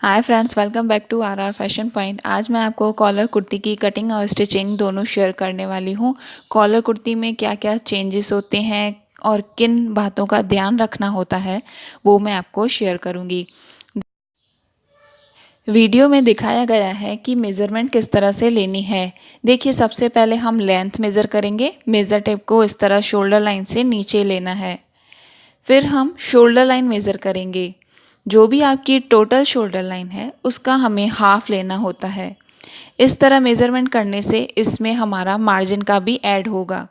Hi friends, welcome back to our fashion point. आज मैं आपको कॉलर कुर्ती की कटिंग और स्टिचिंग दोनों शेयर करने वाली हूँ। कॉलर कुर्ती में क्या क्या चेंजेस होते हैं और किन बातों का ध्यान रखना होता है वो मैं आपको शेयर करूँगी। वीडियो में दिखाया गया है कि मेज़रमेंट किस तरह से लेनी है। देखिए, सबसे पहले हम लेंथ मेज़र करेंगे। मेज़र टेप को इस तरह शोल्डर लाइन से नीचे लेना है। फिर हम शोल्डर लाइन मेज़र करेंगे। जो भी आपकी टोटल शोल्डर लाइन है उसका हमें हाफ लेना होता है। इस तरह मेज़रमेंट करने से इसमें हमारा मार्जिन का भी ऐड होगा।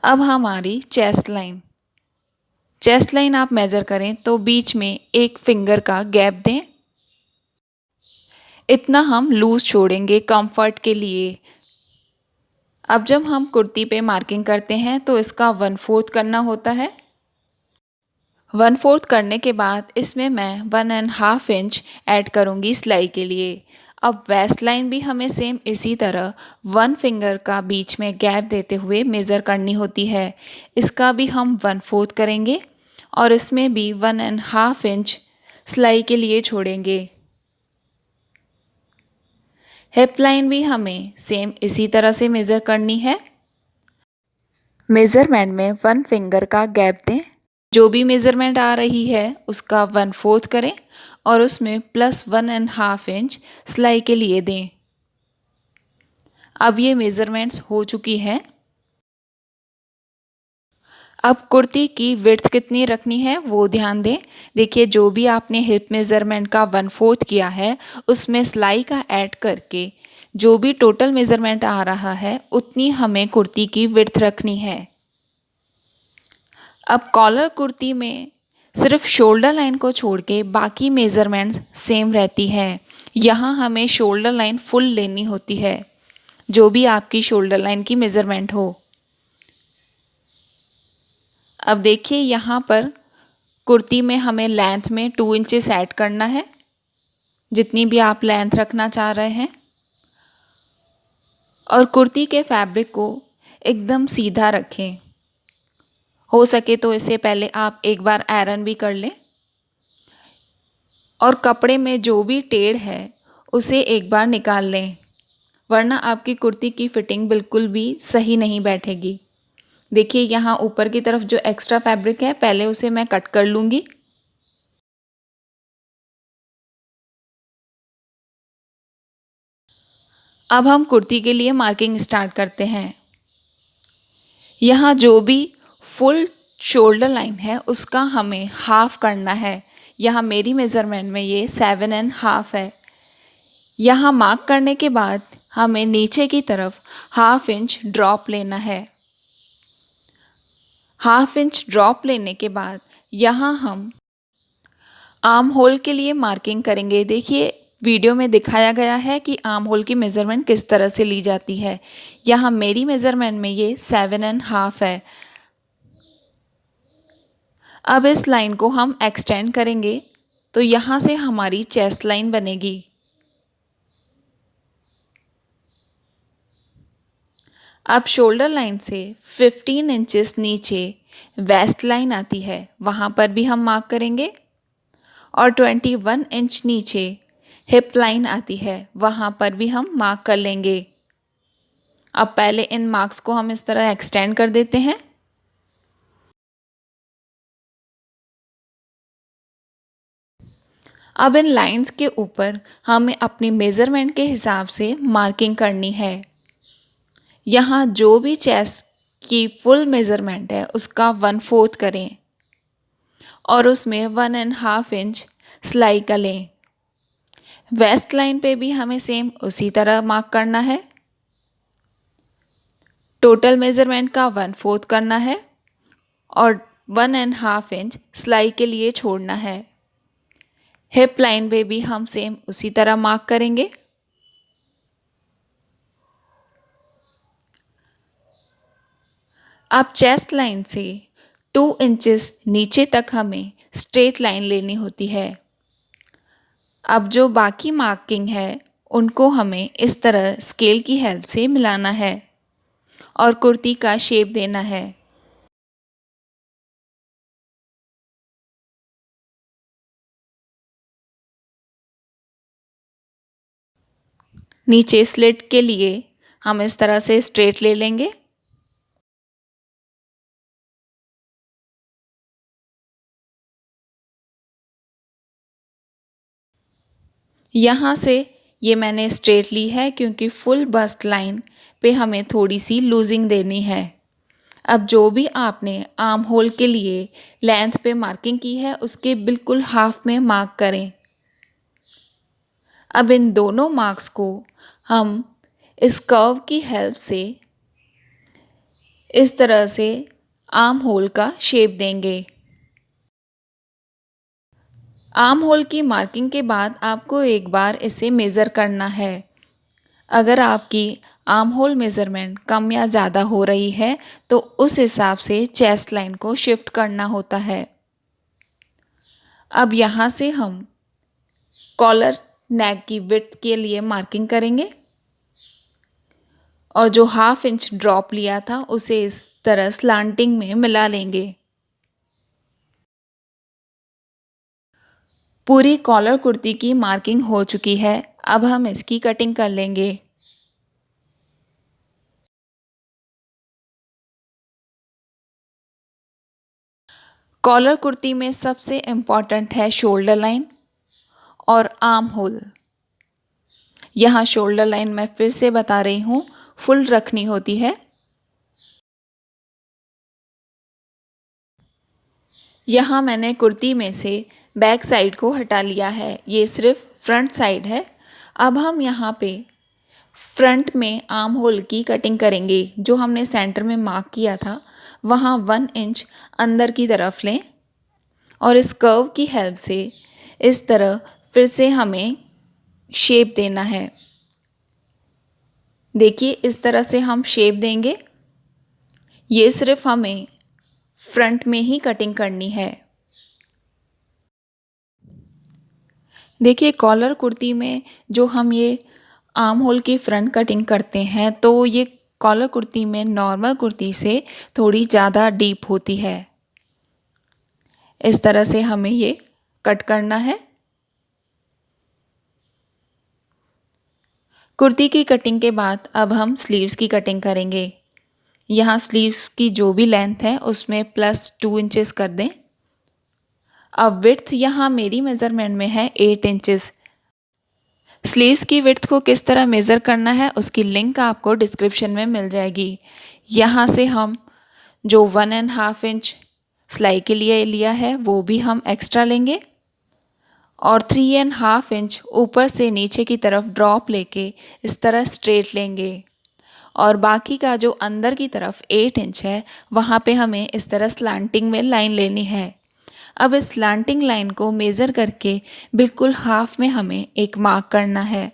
अब हमारी चेस्ट लाइन आप मेज़र करें तो बीच में 1 फिंगर का गैप दें। इतना हम लूज़ छोड़ेंगे कंफर्ट के लिए। अब जब हम कुर्ती पे मार्किंग करते हैं तो इसका 1/4 करना होता है। 1/4 करने के बाद इसमें मैं 1.5 इंच ऐड करूँगी सिलाई के लिए। अब वेस्ट लाइन भी हमें सेम इसी तरह 1 फिंगर का बीच में गैप देते हुए मेज़र करनी होती है। इसका भी हम 1/4 करेंगे और इसमें भी 1.5 इंच सिलाई के लिए छोड़ेंगे। हिप लाइन भी हमें सेम इसी तरह से मेज़र करनी है। मेज़रमेंट में 1 फिंगर का गैप दें। जो भी मेज़रमेंट आ रही है उसका 1/4 करें और उसमें +1.5 इंच सिलाई के लिए दें। अब ये मेज़रमेंट्स हो चुकी हैं। अब कुर्ती की विड्थ कितनी रखनी है वो ध्यान दें। देखिए, जो भी आपने हिप मेज़रमेंट का 1/4 किया है उसमें सिलाई का ऐड करके जो भी टोटल मेज़रमेंट आ रहा है उतनी हमें कुर्ती की विड्थ रखनी है। अब कॉलर कुर्ती में सिर्फ शोल्डर लाइन को छोड़ के बाकी मेज़रमेंट्स सेम रहती हैं। यहाँ हमें शोल्डर लाइन फुल लेनी होती है, जो भी आपकी शोल्डर लाइन की मेज़रमेंट हो। अब देखिए, यहाँ पर कुर्ती में हमें लेंथ में 2 इंचेस ऐड करना है, जितनी भी आप लेंथ रखना चाह रहे हैं। और कुर्ती के फैब्रिक को एकदम सीधा रखें। हो सके तो इससे पहले आप एक बार आयरन भी कर लें। और कपड़े में जो भी टेढ़ है उसे एक बार निकाल लें, वरना आपकी कुर्ती की फिटिंग बिल्कुल भी सही नहीं बैठेगी। देखिए, यहाँ ऊपर की तरफ जो एक्स्ट्रा फैब्रिक है पहले उसे मैं कट कर लूँगी। अब हम कुर्ती के लिए मार्किंग स्टार्ट करते हैं। यहाँ जो भी फुल शोल्डर लाइन है उसका हमें हाफ करना है। यहाँ मेरी मेज़रमेंट में ये 7.5 है। यहाँ मार्क करने के बाद हमें नीचे की तरफ 1/2 इंच ड्रॉप लेना है। 1/2 इंच ड्रॉप लेने के बाद यहाँ हम आर्म होल के लिए मार्किंग करेंगे। देखिए, वीडियो में दिखाया गया है कि आर्म होल की मेज़रमेंट किस तरह से ली जाती है। यहाँ मेरी मेज़रमेंट में ये 7.5 है। अब इस लाइन को हम एक्सटेंड करेंगे तो यहाँ से हमारी चेस्ट लाइन बनेगी। अब शोल्डर लाइन से 15 इंचेस नीचे वेस्ट लाइन आती है, वहाँ पर भी हम मार्क करेंगे। और 21 इंच नीचे हिप लाइन आती है, वहाँ पर भी हम मार्क कर लेंगे। अब पहले इन मार्क्स को हम इस तरह एक्सटेंड कर देते हैं। अब इन लाइंस के ऊपर हमें अपनी मेज़रमेंट के हिसाब से मार्किंग करनी है। यहाँ जो भी चेस्ट की फुल मेज़रमेंट है उसका 1/4 करें और उसमें 1.5 इंच सिलाई का लें। वेस्ट लाइन पे भी हमें सेम उसी तरह मार्क करना है। टोटल मेज़रमेंट का 1/4 करना है और 1.5 इंच सिलाई के लिए छोड़ना है। हिप लाइन पे भी हम सेम उसी तरह मार्क करेंगे। अब चेस्ट लाइन से 2 इंचेस नीचे तक हमें स्ट्रेट लाइन लेनी होती है। अब जो बाकी मार्किंग है उनको हमें इस तरह स्केल की हेल्प से मिलाना है और कुर्ती का शेप देना है। नीचे स्लिट के लिए हम इस तरह से स्ट्रेट ले लेंगे। यहाँ से ये मैंने स्ट्रेट ली है क्योंकि फुल बस्ट लाइन पे हमें थोड़ी सी लूजिंग देनी है। अब जो भी आपने आर्म होल के लिए लेंथ पे मार्किंग की है उसके बिल्कुल हाफ में मार्क करें। अब इन दोनों मार्क्स को हम इस कर्व की हेल्प से इस तरह से आर्म होल का शेप देंगे। आर्म होल की मार्किंग के बाद आपको एक बार इसे मेज़र करना है। अगर आपकी आर्म होल मेज़रमेंट कम या ज़्यादा हो रही है तो उस हिसाब से चेस्ट लाइन को शिफ्ट करना होता है। अब यहाँ से हम कॉलर नेक की विड्थ के लिए मार्किंग करेंगे और जो हाफ इंच ड्रॉप लिया था उसे इस तरह स्लांटिंग में मिला लेंगे। पूरी कॉलर कुर्ती की मार्किंग हो चुकी है। अब हम इसकी कटिंग कर लेंगे। कॉलर कुर्ती में सबसे इम्पॉर्टेंट है शोल्डर लाइन और आर्म होल। यहाँ शोल्डर लाइन मैं फिर से बता रही हूँ, फुल रखनी होती है। यहाँ मैंने कुर्ती में से बैक साइड को हटा लिया है, ये सिर्फ फ्रंट साइड है। अब हम यहाँ पे फ्रंट में आर्म होल की कटिंग करेंगे। जो हमने सेंटर में मार्क किया था वहाँ 1 इंच अंदर की तरफ लें और इस कर्व की हेल्प से इस तरह फिर से हमें शेप देना है। देखिए इस तरह से हम शेप देंगे। ये सिर्फ हमें फ्रंट में ही कटिंग करनी है। देखिए कॉलर कुर्ती में जो हम ये आर्म होल की फ्रंट कटिंग करते हैं तो ये कॉलर कुर्ती में नॉर्मल कुर्ती से थोड़ी ज़्यादा डीप होती है। इस तरह से हमें ये कट करना है। कुर्ती की कटिंग के बाद अब हम स्लीव्स की कटिंग करेंगे। यहाँ स्लीव्स की जो भी लेंथ है उसमें +2 इंचेस कर दें। अब विड्थ यहाँ मेरी मेज़रमेंट में है 8 इंचेस। स्लीव्स की विड्थ को किस तरह मेज़र करना है उसकी लिंक आपको डिस्क्रिप्शन में मिल जाएगी। यहाँ से हम जो 1.5 इंच सिलाई के लिए लिया है वो भी हम एक्स्ट्रा लेंगे और 3.5 इंच ऊपर से नीचे की तरफ ड्रॉप लेके इस तरह स्ट्रेट लेंगे और बाकी का जो अंदर की तरफ 8 इंच है वहाँ पे हमें इस तरह स्लांटिंग में लाइन लेनी है। अब इस स्लांटिंग लाइन को मेज़र करके बिल्कुल हाफ में हमें एक मार्क करना है।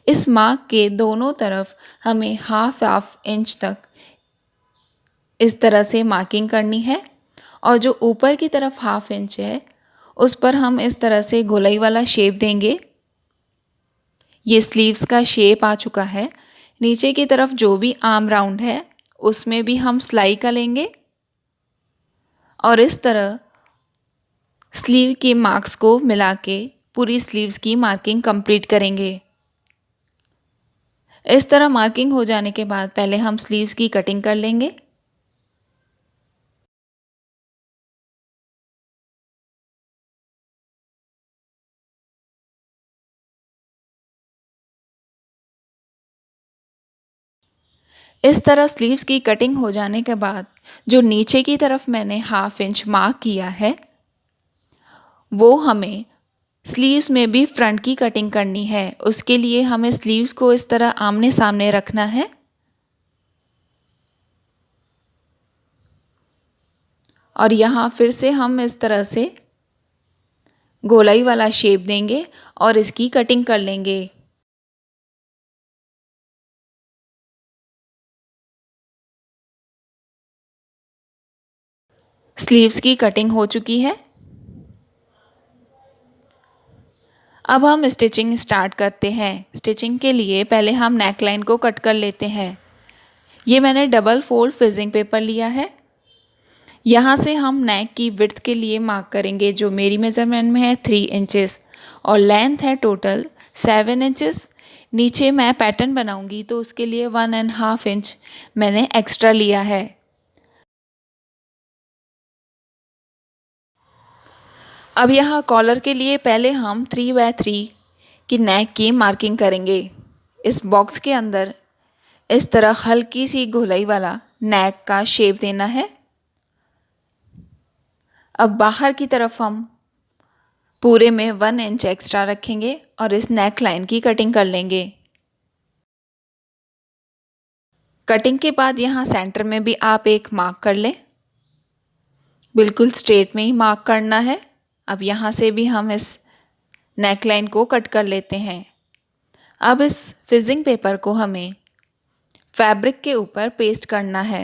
इस मार्क के दोनों तरफ हमें हाफ इंच तक इस तरह से मार्किंग करनी है और जो ऊपर की तरफ हाफ इंच है उस पर हम इस तरह से गोलाई वाला शेप देंगे। ये स्लीव्स का शेप आ चुका है। नीचे की तरफ जो भी आर्म राउंड है उसमें भी हम सिलाई का लेंगे और इस तरह स्लीव के मार्क्स को मिला के पूरी स्लीव्स की मार्किंग कंप्लीट करेंगे। इस तरह मार्किंग हो जाने के बाद पहले हम स्लीव्स की कटिंग कर लेंगे। इस तरह स्लीव्स की कटिंग हो जाने के बाद जो नीचे की तरफ मैंने हाफ इंच मार्क किया है वो हमें स्लीव्स में भी फ्रंट की कटिंग करनी है। उसके लिए हमें स्लीव्स को इस तरह आमने सामने रखना है और यहाँ फिर से हम इस तरह से गोलाई वाला शेप देंगे और इसकी कटिंग कर लेंगे। स्लीव्स की कटिंग हो चुकी है। अब हम स्टिचिंग स्टार्ट करते हैं। स्टिचिंग के लिए पहले हम नेक लाइन को कट कर लेते हैं। ये मैंने डबल फोल्ड फ्रिजिंग पेपर लिया है। यहाँ से हम नेक की विड्थ के लिए मार्क करेंगे, जो मेरी मेज़रमेंट में है 3 इंचेस और लेंथ है टोटल 7 इंचेस। नीचे मैं पैटर्न बनाऊंगी तो उसके लिए 1.5 इंच मैंने एक्स्ट्रा लिया है। अब यहाँ कॉलर के लिए पहले हम 3x3 की नेक की मार्किंग करेंगे। इस बॉक्स के अंदर इस तरह हल्की सी गोलाई वाला नेक का शेप देना है। अब बाहर की तरफ हम पूरे में 1 इंच एक्स्ट्रा रखेंगे और इस नेक लाइन की कटिंग कर लेंगे। कटिंग के बाद यहाँ सेंटर में भी आप एक मार्क कर लें, बिल्कुल स्ट्रेट में ही मार्क करना है। अब यहाँ से भी हम इस नेक लाइन को कट कर लेते हैं। अब इस फिजिंग पेपर को हमें फैब्रिक के ऊपर पेस्ट करना है।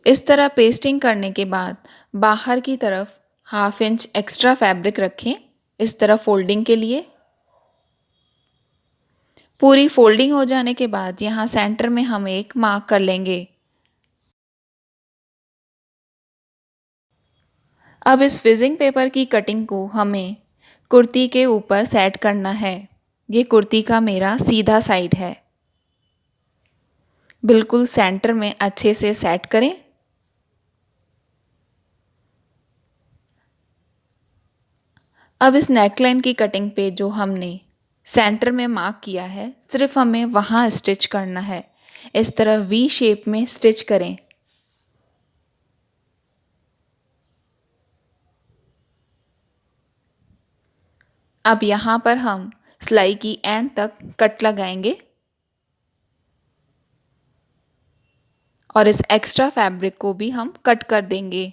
इस तरह पेस्टिंग करने के बाद बाहर की तरफ 1/2 इंच एक्स्ट्रा फैब्रिक रखें, इस तरह फोल्डिंग के लिए। पूरी फोल्डिंग हो जाने के बाद यहाँ सेंटर में हम एक मार्क कर लेंगे। अब इस फिजिंग पेपर की कटिंग को हमें कुर्ती के ऊपर सेट करना है। ये कुर्ती का मेरा सीधा साइड है, बिल्कुल सेंटर में अच्छे से सेट करें। अब इस नेकलाइन की कटिंग पे जो हमने सेंटर में मार्क किया है, सिर्फ हमें वहाँ स्टिच करना है। इस तरह वी शेप में स्टिच करें। अब यहाँ पर हम सिलाई की एंड तक कट लगाएंगे और इस एक्स्ट्रा फैब्रिक को भी हम कट कर देंगे।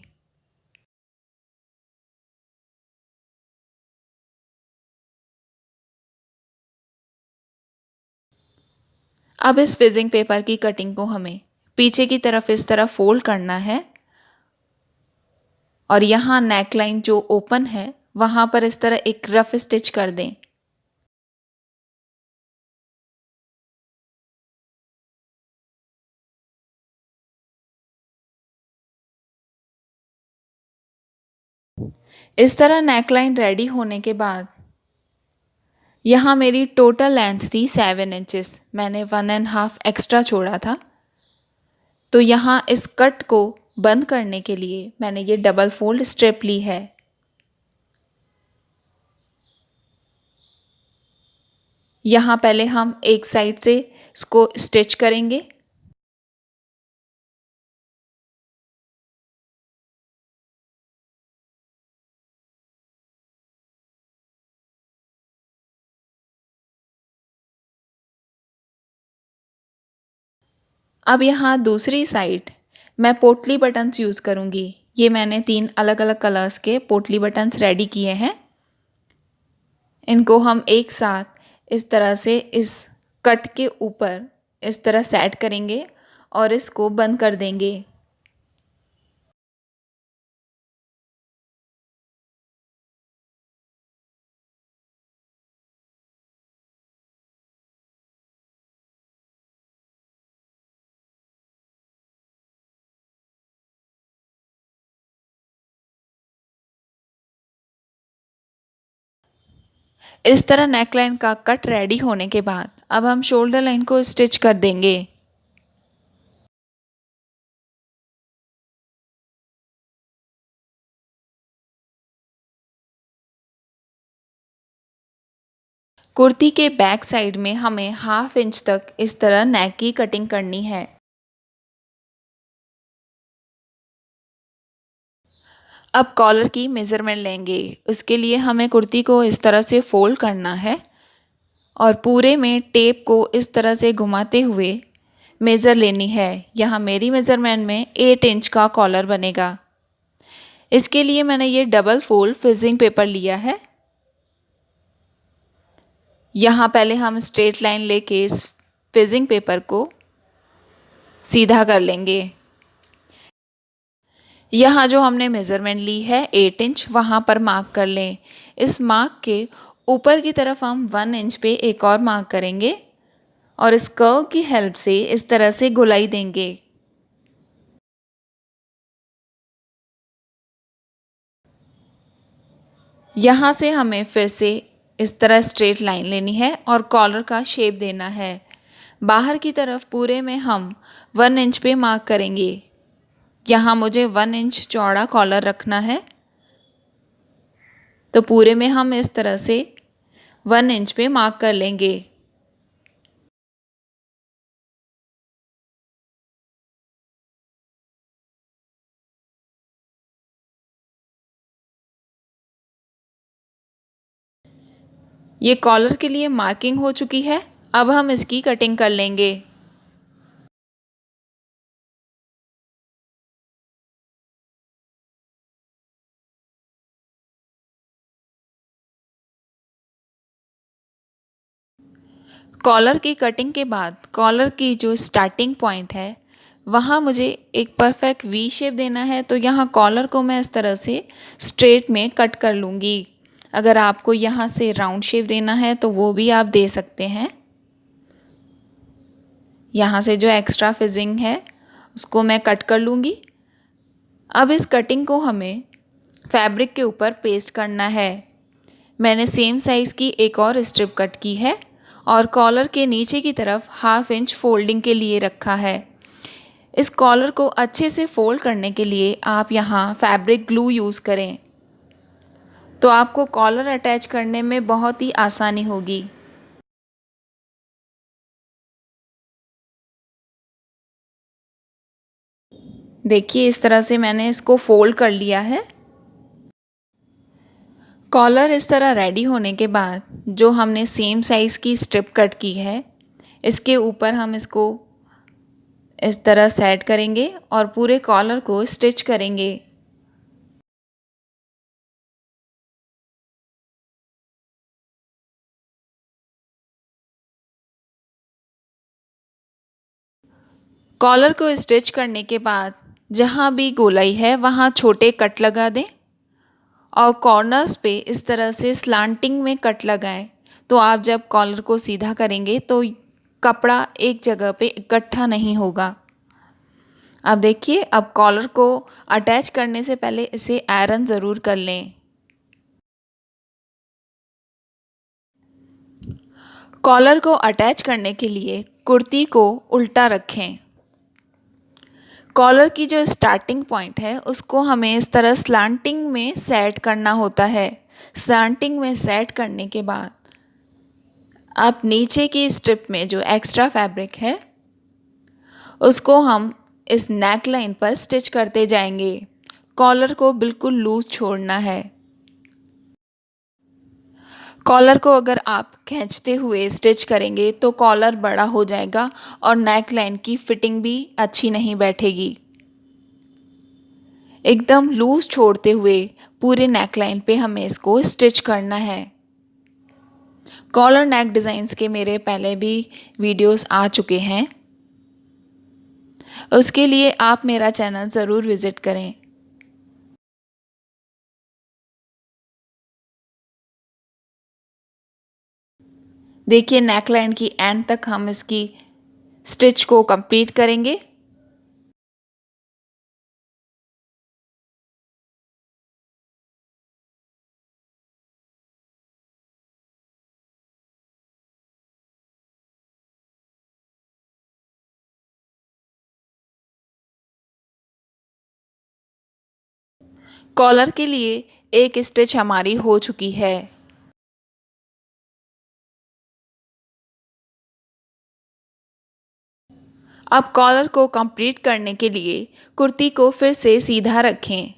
अब इस फिजिंग पेपर की कटिंग को हमें पीछे की तरफ इस तरह फोल्ड करना है और यहाँ नेकलाइन जो ओपन है वहाँ पर इस तरह एक रफ स्टिच कर दें। इस तरह नेकलाइन रेडी होने के बाद यहाँ मेरी टोटल लेंथ थी 7 इंचेस, मैंने 1.5 एक्स्ट्रा छोड़ा था। तो यहाँ इस कट को बंद करने के लिए मैंने ये डबल फोल्ड स्ट्रिप ली है। यहाँ पहले हम एक साइड से इसको स्टिच करेंगे। अब यहाँ दूसरी साइड मैं पोटली बटन्स यूज़ करूँगी। ये मैंने 3 अलग अलग कलर्स के पोटली बटन्स रेडी किए हैं। इनको हम एक साथ इस तरह से इस कट के ऊपर इस तरह सेट करेंगे और इसको बंद कर देंगे। इस तरह नेकलाइन का कट रेडी होने के बाद अब हम शोल्डर लाइन को स्टिच कर देंगे। कुर्ती के बैक साइड में हमें 1/2 इंच तक इस तरह नेक की कटिंग करनी है। अब कॉलर की मेज़रमेंट लेंगे। उसके लिए हमें कुर्ती को इस तरह से फोल्ड करना है और पूरे में टेप को इस तरह से घुमाते हुए मेज़र लेनी है। यहाँ मेरी मेज़रमेंट में 8 इंच का कॉलर बनेगा। इसके लिए मैंने ये डबल फोल्ड फिजिंग पेपर लिया है। यहाँ पहले हम स्ट्रेट लाइन लेके इस फिजिंग पेपर को सीधा कर लेंगे। यहाँ जो हमने मेज़रमेंट ली है 8 इंच, वहाँ पर मार्क कर लें। इस मार्क के ऊपर की तरफ हम 1 इंच पे एक और मार्क करेंगे और इस कर्व की हेल्प से इस तरह से गोलाई देंगे। यहाँ से हमें फिर से इस तरह स्ट्रेट लाइन लेनी है और कॉलर का शेप देना है। बाहर की तरफ पूरे में हम 1 इंच पे मार्क करेंगे। यहाँ मुझे 1 इंच चौड़ा कॉलर रखना है, तो पूरे में हम इस तरह से 1 इंच पे मार्क कर लेंगे। ये कॉलर के लिए मार्किंग हो चुकी है। अब हम इसकी कटिंग कर लेंगे। कॉलर की कटिंग के बाद कॉलर की जो स्टार्टिंग पॉइंट है वहाँ मुझे एक परफेक्ट वी शेप देना है, तो यहाँ कॉलर को मैं इस तरह से स्ट्रेट में कट कर लूँगी। अगर आपको यहाँ से राउंड शेप देना है तो वो भी आप दे सकते हैं। यहाँ से जो एक्स्ट्रा फिजिंग है उसको मैं कट कर लूँगी। अब इस कटिंग को हमें फैब्रिक के ऊपर पेस्ट करना है। मैंने सेम साइज़ की एक और स्ट्रिप कट की है और कॉलर के नीचे की तरफ 1/2 इंच फोल्डिंग के लिए रखा है। इस कॉलर को अच्छे से फोल्ड करने के लिए आप यहाँ फैब्रिक ग्लू यूज़ करें, तो आपको कॉलर अटैच करने में बहुत ही आसानी होगी। देखिए इस तरह से मैंने इसको फोल्ड कर लिया है। कॉलर इस तरह रेडी होने के बाद जो हमने सेम साइज़ की स्ट्रिप कट की है इसके ऊपर हम इसको इस तरह सेट करेंगे और पूरे कॉलर को स्टिच करेंगे। कॉलर को स्टिच करने के बाद जहाँ भी गोलाई है वहाँ छोटे कट लगा दें और कॉर्नर्स पे इस तरह से स्लांटिंग में कट लगाएं, तो आप जब कॉलर को सीधा करेंगे तो कपड़ा एक जगह पे इकट्ठा नहीं होगा। अब देखिए, अब कॉलर को अटैच करने से पहले इसे आयरन ज़रूर कर लें। कॉलर को अटैच करने के लिए कुर्ती को उल्टा रखें। कॉलर की जो स्टार्टिंग पॉइंट है उसको हमें इस तरह स्लांटिंग में सेट करना होता है। स्लांटिंग में सेट करने के बाद आप नीचे की स्ट्रिप में जो एक्स्ट्रा फैब्रिक है उसको हम इस नेक लाइन पर स्टिच करते जाएंगे। कॉलर को बिल्कुल लूज छोड़ना है। कॉलर को अगर आप खींचते हुए स्टिच करेंगे तो कॉलर बड़ा हो जाएगा और नेक लाइन की फिटिंग भी अच्छी नहीं बैठेगी। एकदम लूज छोड़ते हुए पूरे नेक लाइन पे हमें इसको स्टिच करना है। कॉलर नेक डिज़ाइंस के मेरे पहले भी वीडियोस आ चुके हैं, उसके लिए आप मेरा चैनल ज़रूर विज़िट करें। देखिए नेकलाइन की एंड तक हम इसकी स्टिच को कंप्लीट करेंगे। कॉलर के लिए एक स्टिच हमारी हो चुकी है। अब कॉलर को कंप्लीट करने के लिए कुर्ती को फिर से सीधा रखें।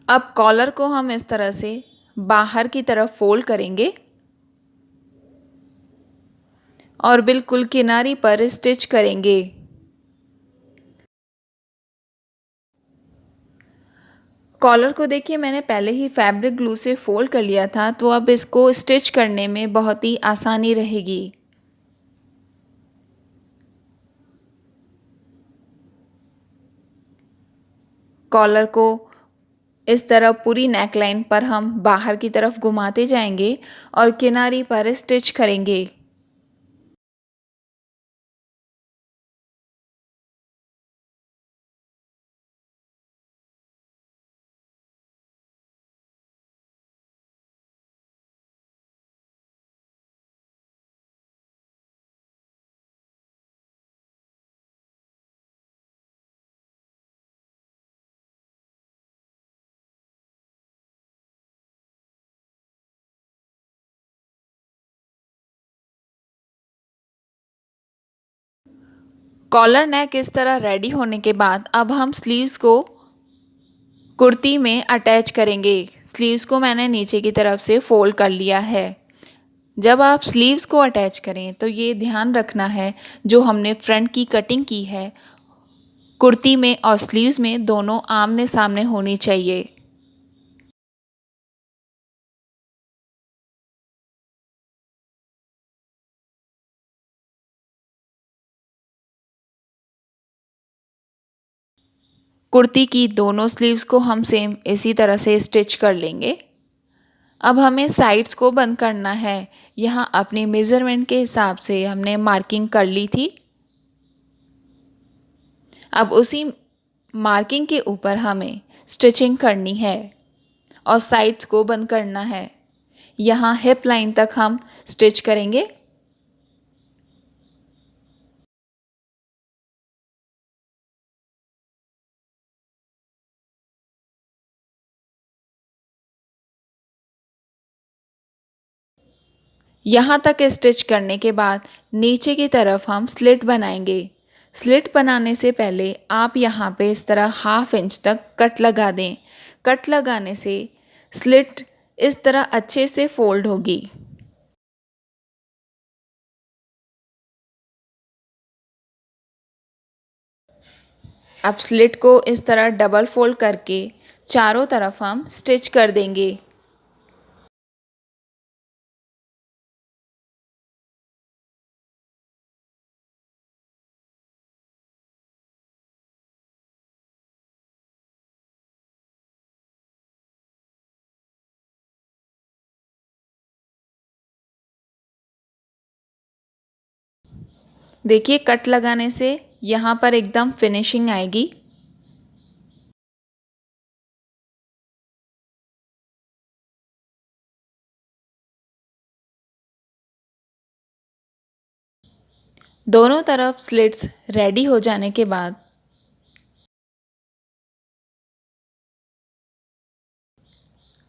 अब कॉलर को हम इस तरह से बाहर की तरफ फोल्ड करेंगे और बिल्कुल किनारी पर स्टिच करेंगे। कॉलर को देखिए मैंने पहले ही फैब्रिक ग्लू से फोल्ड कर लिया था, तो अब इसको स्टिच करने में बहुत ही आसानी रहेगी। कॉलर को इस तरह पूरी नेक लाइन पर हम बाहर की तरफ घुमाते जाएंगे और किनारी पर स्टिच करेंगे। कॉलर नेक इस तरह रेडी होने के बाद अब हम स्लीव्स को कुर्ती में अटैच करेंगे। स्लीव्स को मैंने नीचे की तरफ से फोल्ड कर लिया है। जब आप स्लीव्स को अटैच करें तो ये ध्यान रखना है, जो हमने फ्रंट की कटिंग की है कुर्ती में और स्लीव्स में दोनों आमने सामने होनी चाहिए। कुर्ती की दोनों स्लीव्स को हम सेम इसी तरह से स्टिच कर लेंगे। अब हमें साइड्स को बंद करना है। यहाँ अपने मेज़रमेंट के हिसाब से हमने मार्किंग कर ली थी। अब उसी मार्किंग के ऊपर हमें स्टिचिंग करनी है और साइड्स को बंद करना है। यहाँ हिप लाइन तक हम स्टिच करेंगे। यहाँ तक स्टिच करने के बाद नीचे की तरफ हम स्लिट बनाएंगे। स्लिट बनाने से पहले आप यहाँ पे इस तरह 1/2 इंच तक कट लगा दें। कट लगाने से स्लिट इस तरह अच्छे से फोल्ड होगी। अब स्लिट को इस तरह डबल फोल्ड करके चारों तरफ हम स्टिच कर देंगे। देखिए कट लगाने से यहाँ पर एकदम फिनिशिंग आएगी। दोनों तरफ स्लिट्स रेडी हो जाने के बाद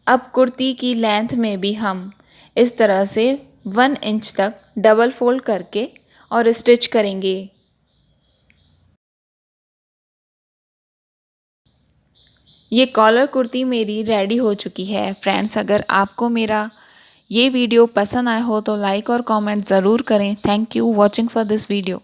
अब कुर्ती की लेंथ में भी हम इस तरह से 1 इंच तक डबल फोल्ड करके और स्टिच करेंगे। ये कॉलर कुर्ती मेरी रेडी हो चुकी है। फ्रेंड्स, अगर आपको मेरा ये वीडियो पसंद आया हो तो लाइक और कमेंट ज़रूर करें। Thank you watching for this video.